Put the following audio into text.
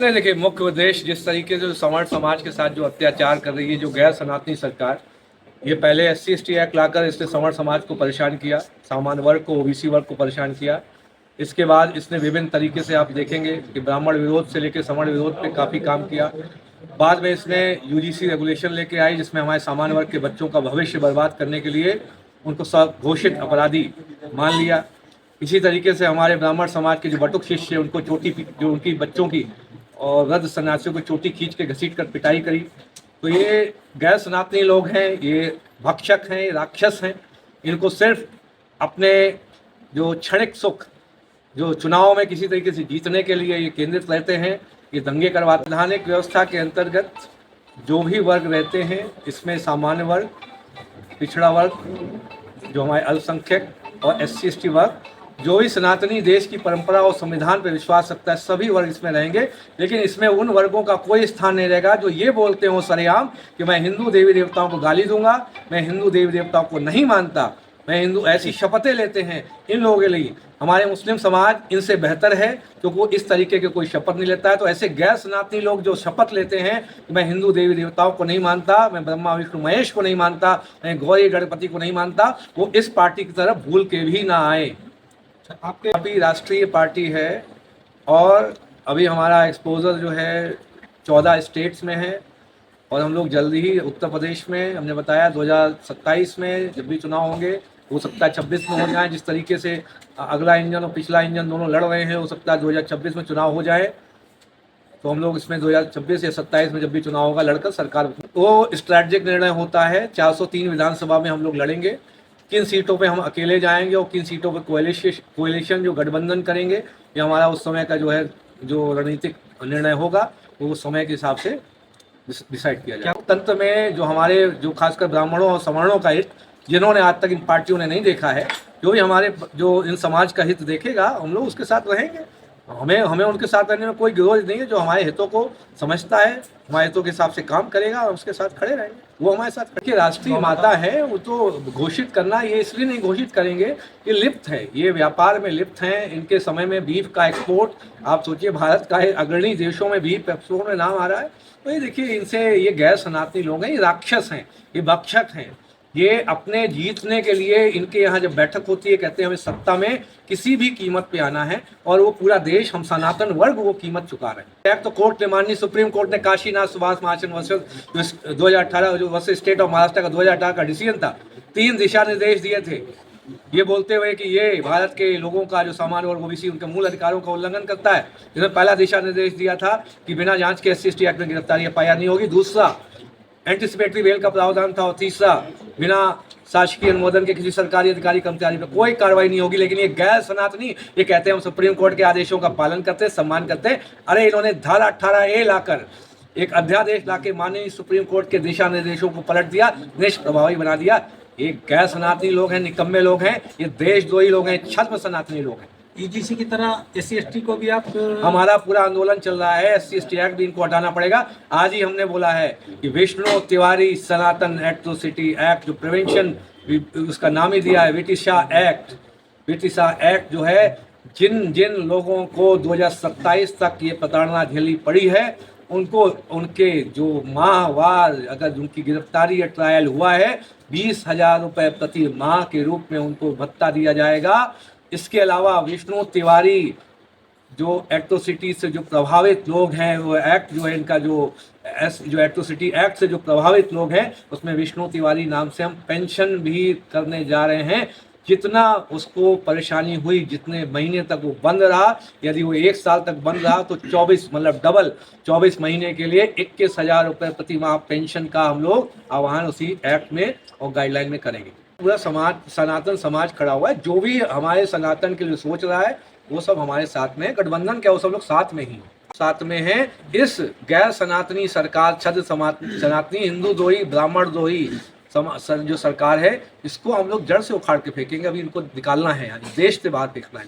नहीं, देखिए, मुख्य उद्देश्य जिस तरीके से समाज समाज के साथ जो अत्याचार कर रही है जो गैर सनातनी सरकार, ये पहले SC/ST एक्ट लाकर इसने समाज समाज को परेशान किया, सामान्य वर्ग को, OBC वर्ग को परेशान किया। इसके बाद इसने विभिन्न तरीके से आप देखेंगे कि ब्राह्मण विरोध से लेकर सवर्ण विरोध पे काफ़ी काम किया। बाद में इसने UGC रेगुलेशन लेके आई जिसमें हमारे सामान्य वर्ग के बच्चों का भविष्य बर्बाद करने के लिए उनको सब घोषित अपराधी मान लिया। इसी तरीके से हमारे ब्राह्मण समाज के जो बटुक शिष्य उनको जो उनकी बच्चों की और वृद्ध सन्यासियों को चोटी खींच के घसीट कर पिटाई करी। तो ये गैर सनातनी लोग हैं, ये भक्षक हैं, राक्षस हैं। इनको सिर्फ अपने जो क्षणिक सुख, जो चुनाव में किसी तरीके से जीतने के लिए ये केंद्रित रहते हैं, ये दंगे करवाते। संवैधानिक व्यवस्था के अंतर्गत जो भी वर्ग रहते हैं, इसमें सामान्य वर्ग, पिछड़ा वर्ग, जो हमारे अल्पसंख्यक और SC/ST वर्ग, जो भी सनातनी देश की परंपरा और संविधान पर विश्वास रखता है, सभी वर्ग इसमें रहेंगे। लेकिन इसमें उन वर्गों का कोई स्थान नहीं रहेगा जो ये बोलते हो सरेआम कि मैं हिंदू देवी देवताओं को गाली दूंगा, मैं हिंदू देवी देवताओं को नहीं मानता, मैं हिंदू, ऐसी शपथें लेते हैं। इन लोगों के लिए हमारे मुस्लिम समाज इनसे बेहतर है क्योंकि वो इस तरीके के कोई शपथ नहीं लेता है। तो ऐसे गैर सनातनी लोग जो शपथ लेते हैं कि मैं हिंदू देवी देवताओं को नहीं मानता, मैं ब्रह्मा विष्णु महेश को नहीं मानता, मैं गौरी गणपति को नहीं मानता, वो इस पार्टी की तरफ भूल के भी ना आए। आपके अभी राष्ट्रीय पार्टी है और अभी हमारा एक्सपोजर जो है 14 स्टेट्स में है और हम लोग जल्दी ही उत्तर प्रदेश में, हमने बताया 2027 में जब भी चुनाव होंगे, हो सकता है 26 में हो जाए। जिस तरीके से अगला इंजन और पिछला इंजन दोनों लड़ रहे हैं, हो सकता है 2026 में चुनाव हो जाए। तो हम लोग इसमें 2026 या 27 में जब भी चुनाव होगा लड़कर सरकार, वो स्ट्रैटेजिक निर्णय होता है। 403 विधानसभा में हम लोग लड़ेंगे, किन सीटों पे हम अकेले जाएंगे और किन सीटों पे कोएलिशन जो गठबंधन करेंगे, ये हमारा उस समय का जो है जो रणनीतिक निर्णय होगा वो उस समय के हिसाब से डिसाइड किया जाएगा। तंत्र में जो हमारे जो खासकर ब्राह्मणों और सवर्णों का हित, जिन्होंने आज तक इन पार्टियों ने नहीं देखा है, जो भी हमारे जो इन समाज का हित देखेगा, हम लोग उसके साथ रहेंगे। हमें उनके साथ रहने में कोई विरोध नहीं है। जो हमारे हितों को समझता है, हमारे हितों के हिसाब से काम करेगा और उसके साथ खड़े रहेंगे, वो हमारे साथ खड़े। राष्ट्रीय माता है, वो तो घोषित करना ये इसलिए नहीं घोषित करेंगे, ये लिप्त है, ये व्यापार में लिप्त हैं। इनके समय में बीफ का एक्सपोर्ट, आप सोचिए, भारत का अग्रणी देशों में बीफ एक्सपोर्ट में नाम आ रहा है। तो ये देखिए, इनसे ये गैर सनातनी लोग हैं, ये राक्षस हैं, ये भक्षक हैं। ये अपने जीतने के लिए इनके यहाँ जब बैठक होती है, कहते हैं हमें सत्ता में किसी भी कीमत पे आना है और वो पूरा देश, हम सनातन वर्ग वो कीमत चुका रहे हैं। तो कोर्ट ने, माननीय सुप्रीम कोर्ट ने काशीनाथ सुभाष महाजन वर्सेस 2018 जो वर्सेस स्टेट ऑफ महाराष्ट्र का 2018 का डिसीजन था, 3 दिशा निर्देश दिए थे, ये बोलते हुए कि ये भारत के लोगों का जो सामान्य वर्ग OBC उनके मूल अधिकारों का उल्लंघन करता है। जिसमें पहला दिशा निर्देश दिया था कि बिना जांच के SC/ST एक्ट में गिरफ्तारी FIR नहीं होगी। दूसरा, एंटीसिपेटरी बेल का प्रावधान था। और तीसरा, बिना शासकीय अनुमोदन के किसी सरकारी अधिकारी कर्मचारी पर कोई कार्रवाई नहीं होगी। लेकिन ये गैर सनातनी ये कहते हैं हम सुप्रीम कोर्ट के आदेशों का पालन करते हैं, सम्मान करते हैं। अरे इन्होंने धारा 18A लाकर एक अध्यादेश लाके माननीय सुप्रीम कोर्ट के दिशा निर्देशों को पलट दिया, निष्प्रभावी बना दिया। ये गैर सनातनी लोग हैं, निकम्मे लोग हैं, ये देशद्रोही लोग हैं, छद्म सनातनी लोग हैं। UGC की तरह SC/ST को भी आप, हमारा पूरा आंदोलन चल रहा है। SC/ST एक्ट भी इनको हटाना पड़ेगा। आज ही हमने बोला है कि विष्णु तिवारी सनातन एट्रोसिटी एक्ट, जो प्रिवेंशन उसका नाम ही दिया है विटिशा एक्ट। विटिशा एक्ट जो है, जिन जिन लोगों को 2027 तक ये प्रताड़ना झेलनी पड़ी है, उनको उनके जो माहवार अगर उनकी गिरफ्तारी या ट्रायल हुआ है, 20,000 रुपये प्रति माह के रूप में उनको भत्ता दिया जाएगा। इसके अलावा विष्णु तिवारी जो एट्रोसिटी से जो प्रभावित लोग हैं, वो एक्ट जो है इनका जो एट्रोसिटी एक्ट से जो प्रभावित लोग हैं, उसमें विष्णु तिवारी नाम से हम पेंशन भी करने जा रहे हैं। जितना उसको परेशानी हुई, जितने महीने तक वो बंद रहा, यदि वो 1 साल तक बंद रहा तो 24 मतलब डबल 24 महीने के लिए 21,000 रुपये प्रति माह पेंशन का हम लोग आह्वान उसी एक्ट में और गाइडलाइन में करेंगे। पूरा समाज, सनातन समाज खड़ा हुआ है। जो भी हमारे सनातन के लिए सोच रहा है वो सब हमारे साथ में है। गठबंधन क्या, वो सब लोग साथ में ही साथ में हैं। इस गैर सनातनी सरकार, छद्म सनातनी, हिंदू द्रोही, ब्राह्मण द्रोही जो सरकार है, इसको हम लोग जड़ से उखाड़ के फेंकेंगे। अभी इनको निकालना है, यानी देश से बाहर फेंकना है।